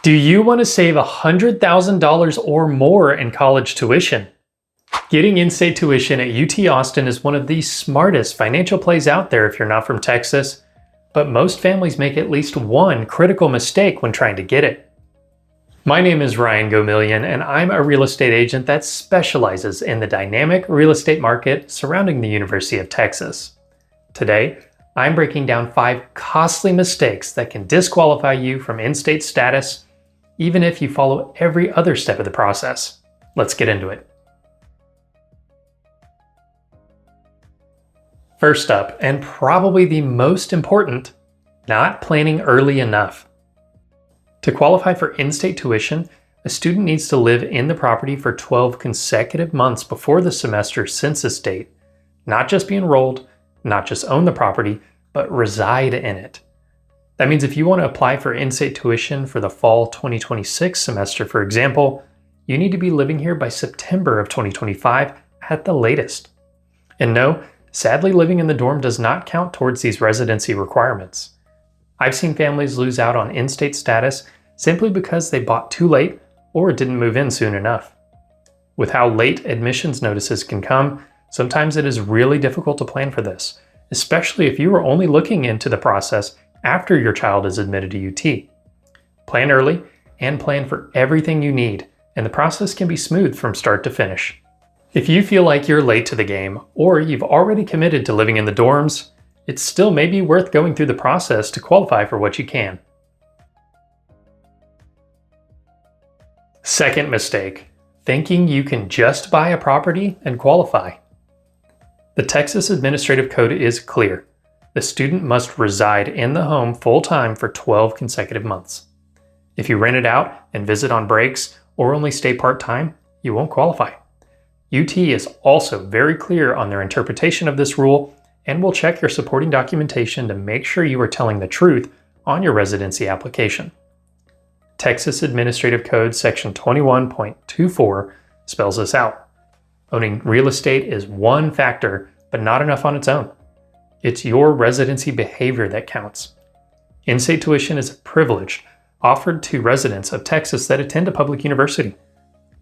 Do you want to save $100,000 or more in college tuition? Getting in-state tuition at UT Austin is one of the smartest financial plays out there if you're not from Texas, but most families make at least one critical mistake when trying to get it. My name is Ryan Gomillion, and I'm a real estate agent that specializes in the dynamic real estate market surrounding the University of Texas. Today, I'm breaking down 5 costly mistakes that can disqualify you from in-state status, even if you follow every other step of the process. Let's get into it. First up, and probably the most important, not planning early enough. To qualify for in-state tuition, a student needs to live in the property for 12 consecutive months before the semester's census date, not just be enrolled, not just own the property, but reside in it. That means if you want to apply for in-state tuition for the fall 2026 semester, for example, you need to be living here by September of 2025 at the latest. And no, sadly, living in the dorm does not count towards these residency requirements. I've seen families lose out on in-state status simply because they bought too late or didn't move in soon enough. With how late admissions notices can come, sometimes it is really difficult to plan for this, especially if you are only looking into the process after your child is admitted to UT. Plan early and plan for everything you need, and the process can be smooth from start to finish. If you feel like you're late to the game, or you've already committed to living in the dorms, it still may be worth going through the process to qualify for what you can. Second mistake, thinking you can just buy a property and qualify. The Texas Administrative Code is clear. The student must reside in the home full-time for 12 consecutive months. If you rent it out and visit on breaks or only stay part-time, you won't qualify. UT is also very clear on their interpretation of this rule and will check your supporting documentation to make sure you are telling the truth on your residency application. Texas Administrative Code Section 21.24 spells this out. Owning real estate is one factor, but not enough on its own. It's your residency behavior that counts. In-state tuition is a privilege offered to residents of Texas that attend a public university.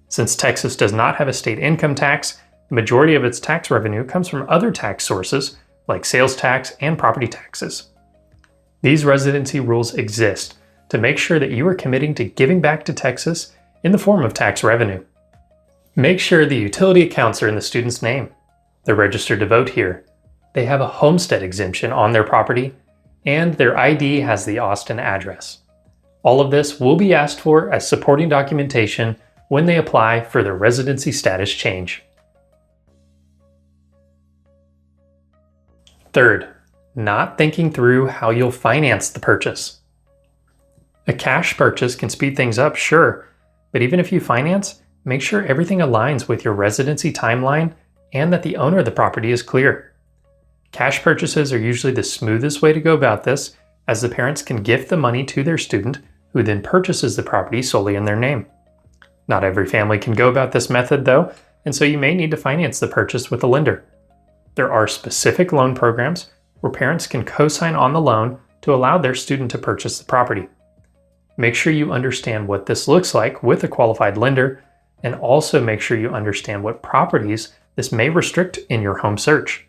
Since Texas does not have a state income tax, the majority of its tax revenue comes from other tax sources like sales tax and property taxes. These residency rules exist to make sure that you are committing to giving back to Texas in the form of tax revenue. Make sure the utility accounts are in the student's name. They're registered to vote here. They have a homestead exemption on their property, and their ID has the Austin address. All of this will be asked for as supporting documentation when they apply for their residency status change. Third, not thinking through how you'll finance the purchase. A cash purchase can speed things up, sure, but even if you finance, make sure everything aligns with your residency timeline and that the owner of the property is clear. Cash purchases are usually the smoothest way to go about this, as the parents can gift the money to their student, who then purchases the property solely in their name. Not every family can go about this method though, and so you may need to finance the purchase with a lender. There are specific loan programs where parents can co-sign on the loan to allow their student to purchase the property. Make sure you understand what this looks like with a qualified lender, and also make sure you understand what properties this may restrict in your home search.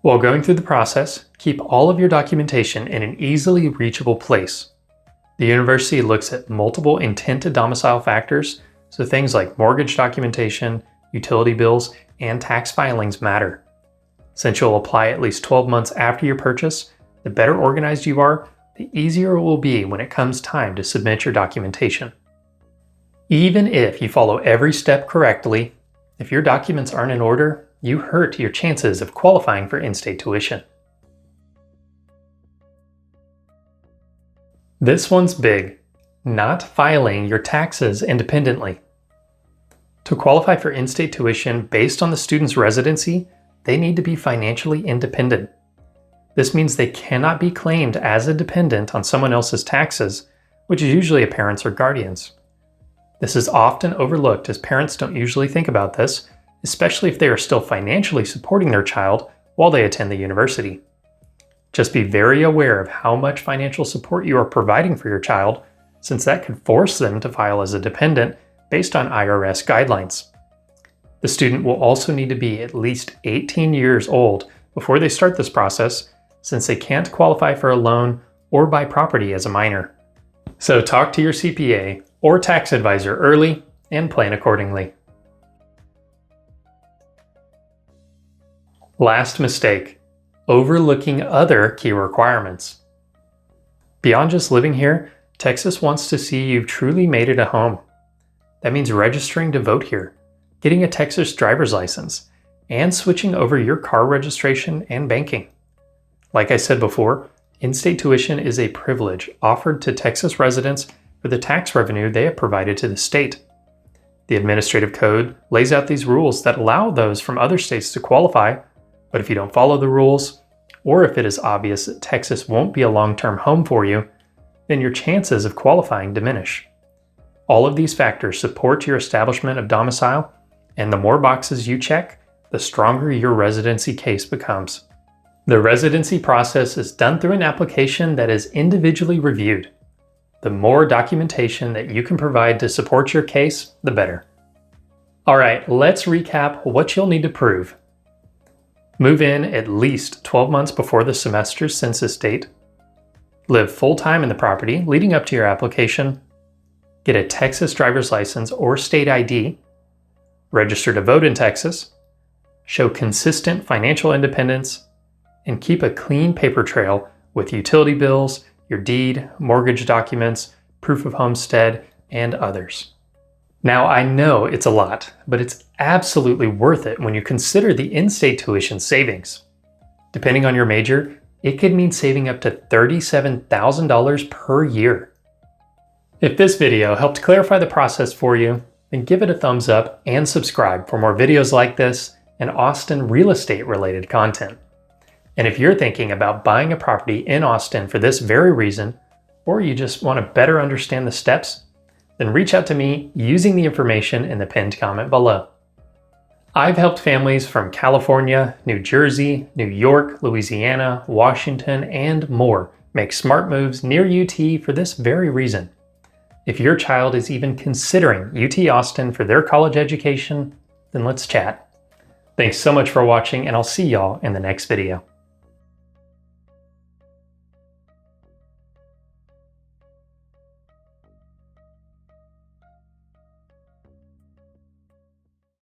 While going through the process, keep all of your documentation in an easily reachable place. The university looks at multiple intent to domicile factors, so things like mortgage documentation, utility bills, and tax filings matter. Since you'll apply at least 12 months after your purchase, the better organized you are, the easier it will be when it comes time to submit your documentation. Even if you follow every step correctly, if your documents aren't in order, you hurt your chances of qualifying for in-state tuition. This one's big, not filing your taxes independently. To qualify for in-state tuition based on the student's residency, they need to be financially independent. This means they cannot be claimed as a dependent on someone else's taxes, which is usually a parent's or guardian's. This is often overlooked as parents don't usually think about this, especially if they are still financially supporting their child while they attend the university. Just be very aware of how much financial support you are providing for your child, since that could force them to file as a dependent based on IRS guidelines. The student will also need to be at least 18 years old before they start this process, since they can't qualify for a loan or buy property as a minor. So talk to your CPA or tax advisor early and plan accordingly. Last mistake: overlooking other key requirements. Beyond just living here, Texas wants to see you've truly made it a home. That means registering to vote here, getting a Texas driver's license, and switching over your car registration and banking. Like I said before, in-state tuition is a privilege offered to Texas residents for the tax revenue they have provided to the state. The administrative code lays out these rules that allow those from other states to qualify, but if you don't follow the rules, or if it is obvious that Texas won't be a long-term home for you, then your chances of qualifying diminish. All of these factors support your establishment of domicile, and the more boxes you check, the stronger your residency case becomes. The residency process is done through an application that is individually reviewed. The more documentation that you can provide to support your case, the better. All right, let's recap what you'll need to prove. Move in at least 12 months before the semester's census date. Live full-time in the property leading up to your application. Get a Texas driver's license or state ID. Register to vote in Texas. Show consistent financial independence. And keep a clean paper trail with utility bills, your deed, mortgage documents, proof of homestead, and others. Now, I know it's a lot, but it's absolutely worth it when you consider the in-state tuition savings. Depending on your major, it could mean saving up to $37,000 per year. If this video helped clarify the process for you, then give it a thumbs up and subscribe for more videos like this and Austin real estate related content. And if you're thinking about buying a property in Austin for this very reason, or you just want to better understand the steps, then reach out to me using the information in the pinned comment below. I've helped families from California, New Jersey, New York, Louisiana, Washington, and more make smart moves near UT for this very reason. If your child is even considering UT Austin for their college education, then let's chat. Thanks so much for watching, and I'll see y'all in the next video.